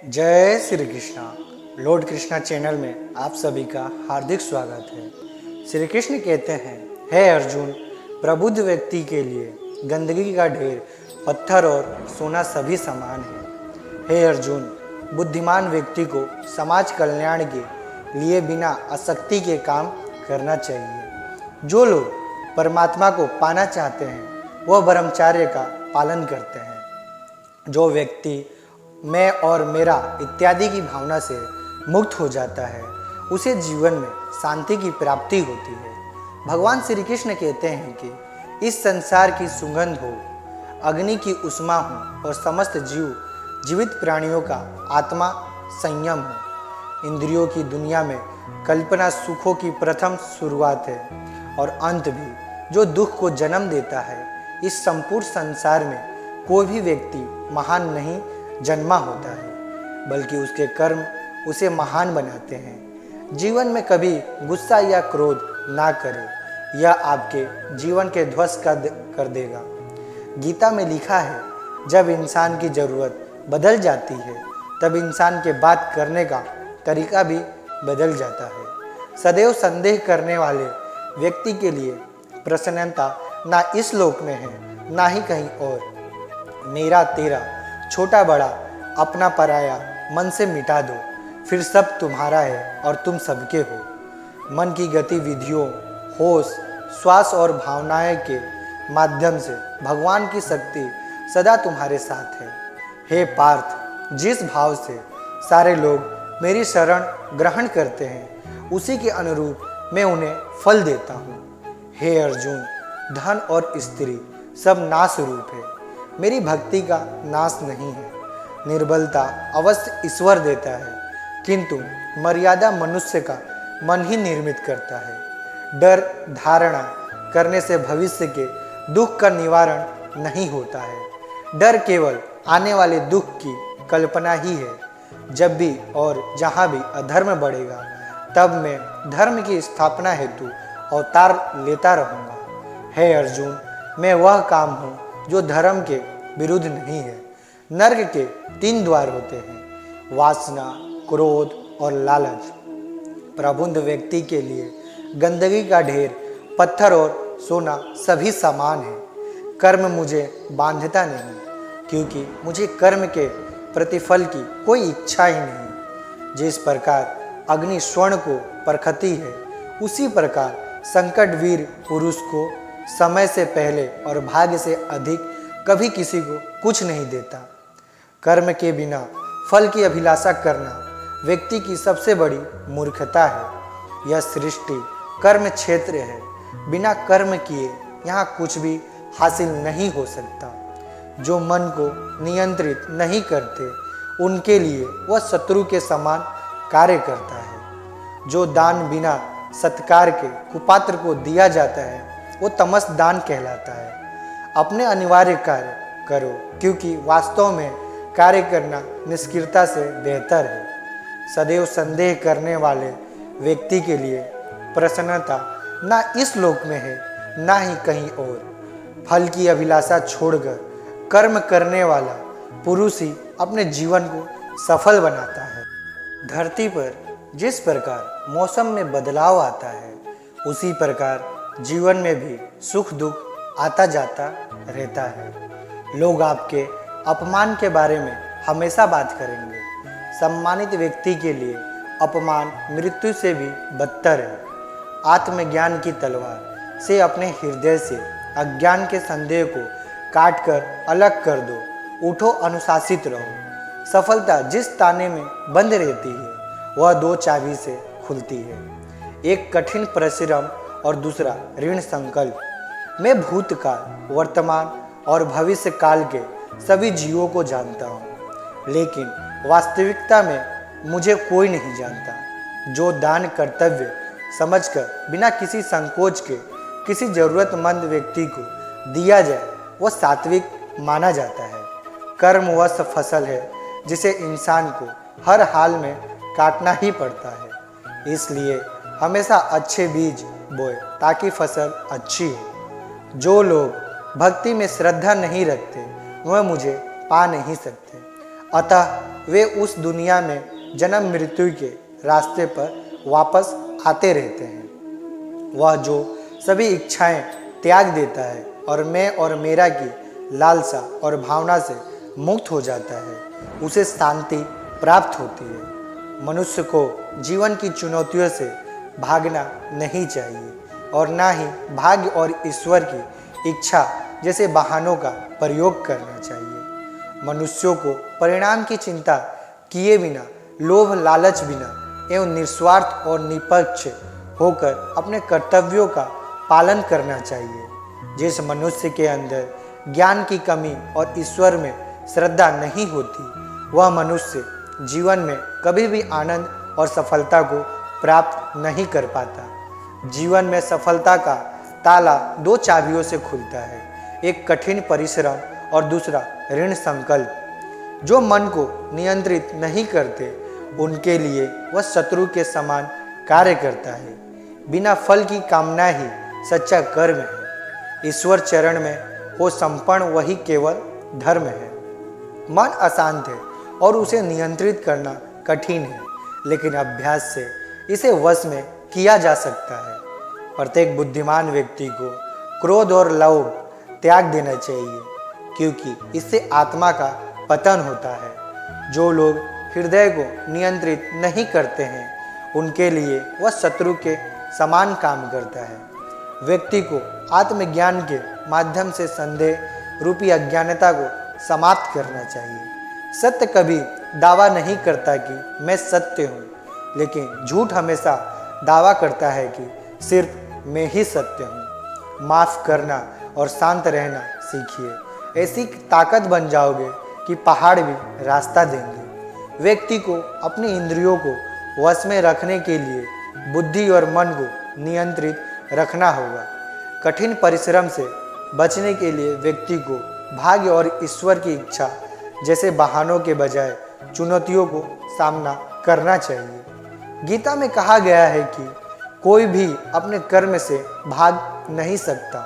जय Shri Krishna. Lord Krishna channel में आप सभी का हार्दिक स्वागत है। श्री कृष्ण कहते हैं, हे अर्जुन, प्रबुद्ध व्यक्ति के लिए गंदगी का ढेर, पत्थर और सोना सभी समान है। हे अर्जुन, बुद्धिमान व्यक्ति को समाज कल्याण के लिए बिना आसक्ति के काम करना चाहिए। जो लोग परमात्मा को पाना चाहते हैं वह ब्रह्मचर्य का पालन करते हैं। जो व्यक्ति मैं और मेरा इत्यादि की भावना से मुक्त हो जाता है उसे जीवन में शांति की प्राप्ति होती है। भगवान श्री कृष्ण कहते हैं कि इस संसार की सुगंध हो, अग्नि की उष्मा हो और समस्त जीवित प्राणियों का आत्मा संयम हो। इंद्रियों की दुनिया में कल्पना सुखों की प्रथम शुरुआत है और अंत भी, जो दुख को जन्म देता है। इस संपूर्ण संसार में कोई भी व्यक्ति महान नहीं जन्मा होता है, बल्कि उसके कर्म उसे महान बनाते हैं। जीवन में कभी गुस्सा या क्रोध ना करें, यह आपके जीवन के ध्वस्त कर देगा। गीता में लिखा है, जब इंसान की ज़रूरत बदल जाती है तब इंसान के बात करने का तरीका भी बदल जाता है। सदैव संदेह करने वाले व्यक्ति के लिए प्रसन्नता ना इस लोक में है ना ही कहीं और। मेरा तेरा छोटा बड़ा अपना पराया मन से मिटा दो, फिर सब तुम्हारा है और तुम सबके हो। मन की गतिविधियों, होश, श्वास और भावनाएं के माध्यम से भगवान की शक्ति सदा तुम्हारे साथ है। हे पार्थ, जिस भाव से सारे लोग मेरी शरण ग्रहण करते हैं उसी के अनुरूप मैं उन्हें फल देता हूँ। हे अर्जुन, धन और स्त्री सब नाश रूप है, मेरी भक्ति का नाश नहीं है। निर्बलता अवश्य ईश्वर देता है, किंतु मर्यादा मनुष्य का मन ही निर्मित करता है। डर धारणा करने से भविष्य के दुख का निवारण नहीं होता है। डर केवल आने वाले दुख की कल्पना ही है। जब भी और जहाँ भी अधर्म बढ़ेगा तब मैं धर्म की स्थापना हेतु अवतार लेता रहूँगा। हे अर्जुन, मैं वह काम हूँ जो धर्म के विरुद्ध नहीं है। नर्क के 3 द्वार होते हैं, वासना, क्रोध और लालच। प्रबुद्ध व्यक्ति के लिए गंदगी का ढेर, पत्थर और सोना सभी समान है। कर्म मुझे बांधता नहीं, क्योंकि मुझे कर्म के प्रतिफल की कोई इच्छा ही नहीं। जिस प्रकार अग्नि स्वर्ण को परखती है, उसी प्रकार संकटवीर पुरुष को समय से पहले और भाग्य से अधिक कभी किसी को कुछ नहीं देता। कर्म के बिना फल की अभिलाषा करना व्यक्ति की सबसे बड़ी मूर्खता है। यह सृष्टि कर्म क्षेत्र है, बिना कर्म किए यहाँ कुछ भी हासिल नहीं हो सकता। जो मन को नियंत्रित नहीं करते उनके लिए वह शत्रु के समान कार्य करता है। जो दान बिना सत्कार के कुपात्र को दिया जाता है वो तमस दान कहलाता है। अपने अनिवार्य कार्य करो, क्योंकि वास्तव में कार्य करना निष्क्रियता से बेहतर है। सदैव संदेह करने वाले व्यक्ति के लिए प्रसन्नता ना इस लोक में है ना ही कहीं और। फल की अभिलाषा छोड़कर कर्म करने वाला पुरुष ही अपने जीवन को सफल बनाता है। धरती पर जिस प्रकार मौसम में बदलाव आता है, उसी प्रकार जीवन में भी सुख दुख आता जाता रहता है। लोग आपके अपमान के बारे में हमेशा बात करेंगे। सम्मानित व्यक्ति के लिए अपमान मृत्यु से भी बदतर है। आत्मज्ञान की तलवार से अपने हृदय से अज्ञान के संदेह को काटकर अलग कर दो। उठो, अनुशासित रहो। सफलता जिस ताने में बंद रहती है वह 2 चाबी से खुलती है, एक कठिन परिश्रम और दूसरा ऋण संकल्प। मैं भूतकाल, वर्तमान और भविष्य काल के सभी जीवों को जानता हूँ, लेकिन वास्तविकता में मुझे कोई नहीं जानता। जो दान कर्तव्य समझकर बिना किसी संकोच के किसी जरूरतमंद व्यक्ति को दिया जाए वह सात्विक माना जाता है। कर्म वह फसल है जिसे इंसान को हर हाल में काटना ही पड़ता है। इसलिए हमेशा अच्छे बीज बोए ताकि फसल अच्छी हो। जो लोग भक्ति में श्रद्धा नहीं रखते वह मुझे पा नहीं सकते। अतः वे उस दुनिया में जन्म मृत्यु के रास्ते पर वापस आते रहते हैं। वह जो सभी इच्छाएं त्याग देता है और मैं और मेरा की लालसा और भावना से मुक्त हो जाता है, उसे शांति प्राप्त होती है। मनुष्य को जीवन की चुनौतियों से भागना नहीं चाहिए और ना ही भाग्य और ईश्वर की इच्छा जैसे बहानों का प्रयोग करना चाहिए। मनुष्यों को परिणाम की चिंता किए बिना, लोभ लालच बिना एवं निस्वार्थ और निष्पक्ष होकर अपने कर्तव्यों का पालन करना चाहिए। जिस मनुष्य के अंदर ज्ञान की कमी और ईश्वर में श्रद्धा नहीं होती, वह मनुष्य जीवन में कभी भी आनंद और सफलता को प्राप्त नहीं कर पाता। जीवन में सफलता का ताला दो चाबियों से खुलता है, एक कठिन परिश्रम और दूसरा ऋण संकल्प। जो मन को नियंत्रित नहीं करते, उनके लिए वह शत्रु के समान कार्य करता है। बिना फल की कामना ही सच्चा कर्म है। ईश्वर चरण में हो संपन्न वही केवल धर्म है। मन अशांत है और उसे नियंत्रित करना कठिन है, लेकिन अभ्यास से इसे वश में किया जा सकता है। प्रत्येक बुद्धिमान व्यक्ति को क्रोध और लोभ त्याग देना चाहिए, क्योंकि इससे आत्मा का पतन होता है। जो लोग हृदय को नियंत्रित नहीं करते हैं, उनके लिए वह शत्रु के समान काम करता है। व्यक्ति को आत्मज्ञान के माध्यम से संदेह रूपी अज्ञानता को समाप्त करना चाहिए। सत्य कभी दावा नहीं करता कि मैं सत्य हूँ, लेकिन झूठ हमेशा दावा करता है कि सिर्फ मैं ही सत्य हूँ। माफ़ करना और शांत रहना सीखिए, ऐसी ताकत बन जाओगे कि पहाड़ भी रास्ता देंगे। व्यक्ति को अपनी इंद्रियों को वश में रखने के लिए बुद्धि और मन को नियंत्रित रखना होगा। कठिन परिश्रम से बचने के लिए व्यक्ति को भाग्य और ईश्वर की इच्छा जैसे बहानों के बजाय चुनौतियों को सामना करना चाहिए। गीता में कहा गया है कि कोई भी अपने कर्म से भाग नहीं सकता,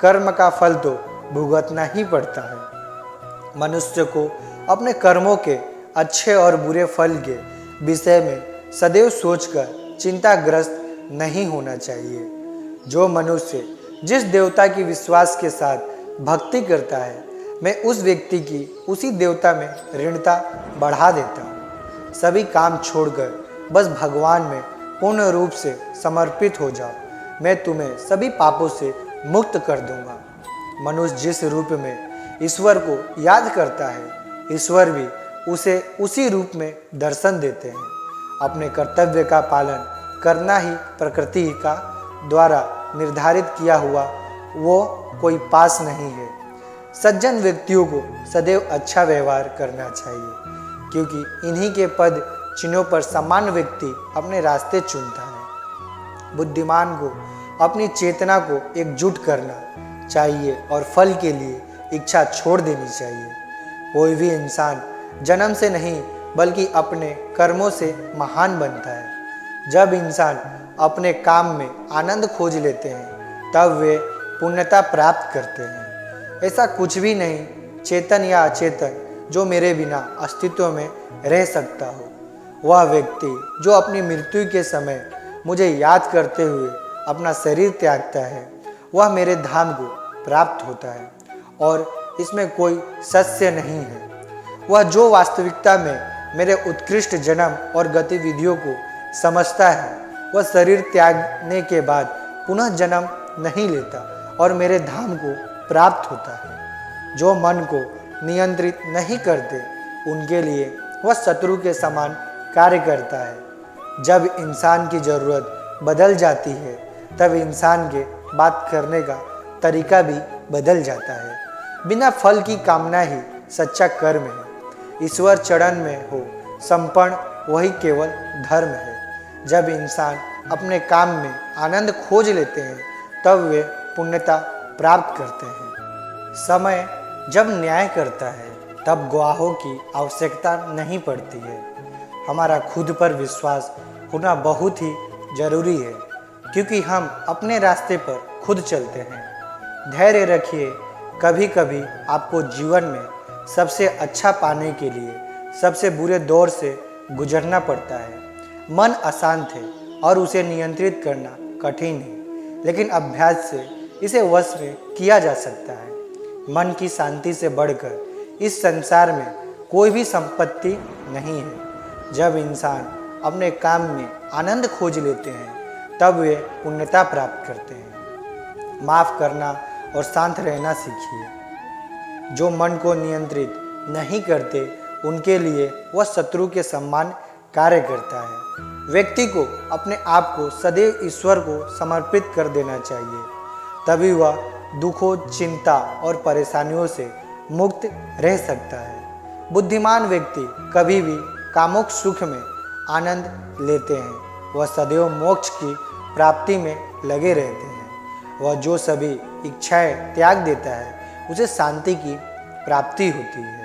कर्म का फल तो भुगतना ही पड़ता है। मनुष्य को अपने कर्मों के अच्छे और बुरे फल के विषय में सदैव सोचकर चिंताग्रस्त नहीं होना चाहिए। जो मनुष्य जिस देवता की विश्वास के साथ भक्ति करता है, मैं उस व्यक्ति की उसी देवता में ऋणता बढ़ा देता हूँ। सभी काम छोड़कर बस भगवान में पूर्ण रूप से समर्पित हो जाओ, मैं तुम्हें सभी पापों से मुक्त कर दूंगा। मनुष्य जिस रूप में ईश्वर को याद करता है, ईश्वर भी उसे उसी रूप में दर्शन देते हैं। अपने कर्तव्य का पालन करना ही प्रकृति का द्वारा निर्धारित किया हुआ वो कोई पास नहीं है। सज्जन व्यक्तियों को सदैव अच्छा व्यवहार करना चाहिए, क्योंकि इन्हीं के पद चिन्हों पर समान व्यक्ति अपने रास्ते चुनता है। बुद्धिमान को अपनी चेतना को एकजुट करना चाहिए और फल के लिए इच्छा छोड़ देनी चाहिए। कोई भी इंसान जन्म से नहीं बल्कि अपने कर्मों से महान बनता है। जब इंसान अपने काम में आनंद खोज लेते हैं, तब वे पूर्णता प्राप्त करते हैं। ऐसा कुछ भी नहीं, चेतन या अचेतन, जो मेरे बिना अस्तित्व में रह सकता हो। वह व्यक्ति जो अपनी मृत्यु के समय मुझे याद करते हुए अपना शरीर त्यागता है, वह मेरे धाम को प्राप्त होता है और इसमें कोई सत्य नहीं है। वह जो वास्तविकता में मेरे उत्कृष्ट जन्म और गतिविधियों को समझता है, वह शरीर त्यागने के बाद पुनः जन्म नहीं लेता और मेरे धाम को प्राप्त होता है। जो मन को नियंत्रित नहीं करते, उनके लिए वह शत्रु के समान कार्य करता है। जब इंसान की ज़रूरत बदल जाती है, तब इंसान के बात करने का तरीका भी बदल जाता है। बिना फल की कामना ही सच्चा कर्म है। ईश्वर चरण में हो संपन्न वही केवल धर्म है। जब इंसान अपने काम में आनंद खोज लेते हैं, तब वे पुण्यता प्राप्त करते हैं। समय जब न्याय करता है, तब गवाहों की आवश्यकता नहीं पड़ती है। हमारा खुद पर विश्वास होना बहुत ही जरूरी है, क्योंकि हम अपने रास्ते पर खुद चलते हैं। धैर्य रखिए, कभी कभी आपको जीवन में सबसे अच्छा पाने के लिए सबसे बुरे दौर से गुजरना पड़ता है। मन अशांत है और उसे नियंत्रित करना कठिन है, लेकिन अभ्यास से इसे वश में किया जा सकता है। मन की शांति से बढ़कर इस संसार में कोई भी संपत्ति नहीं है। जब इंसान अपने काम में आनंद खोज लेते हैं तब वे पूर्णता प्राप्त करते हैं। माफ़ करना और शांत रहना सीखिए। जो मन को नियंत्रित नहीं करते उनके लिए वह शत्रु के समान कार्य करता है। व्यक्ति को अपने आप को सदैव ईश्वर को समर्पित कर देना चाहिए, तभी वह दुखों, चिंता और परेशानियों से मुक्त रह सकता है। बुद्धिमान व्यक्ति कभी भी कामुक सुख में आनंद लेते हैं। वह सदैव मोक्ष की प्राप्ति में लगे रहते हैं। वह जो सभी इच्छाएं त्याग देता है उसे शांति की प्राप्ति होती है।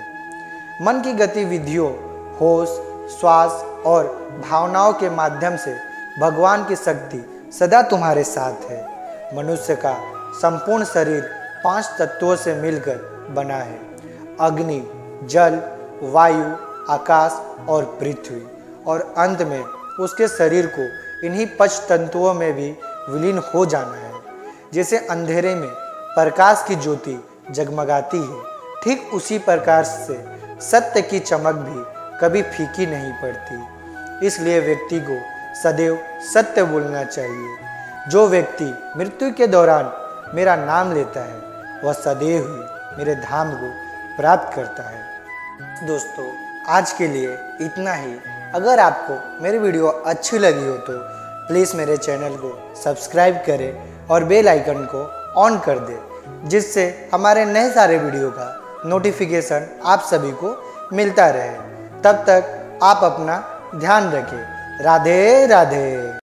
मन की गतिविधियों, होश, श्वास और भावनाओं के माध्यम से भगवान की शक्ति सदा तुम्हारे साथ है। मनुष्य का संपूर्ण शरीर 5 तत्वों से मिलकर बना है: अग्नि, जल, वायु, आकाश और पृथ्वी। और अंत में उसके शरीर को इन्हीं 5 तत्वों में भी विलीन हो जाना है। जैसे अंधेरे में प्रकाश की ज्योति जगमगाती है, ठीक उसी प्रकार से सत्य की चमक भी कभी फीकी नहीं पड़ती। इसलिए व्यक्ति को सदैव सत्य बोलना चाहिए। जो व्यक्ति मृत्यु के दौरान मेरा नाम लेता है वह सदैव ही मेरे धाम को प्राप्त करता है। दोस्तों, आज के लिए इतना ही। अगर आपको मेरी वीडियो अच्छी लगी हो तो प्लीज़ मेरे चैनल को सब्सक्राइब करें और बेल आइकन को ऑन कर दें, जिससे हमारे नए सारे वीडियो का नोटिफिकेशन आप सभी को मिलता रहे। तब तक आप अपना ध्यान रखें। राधे राधे।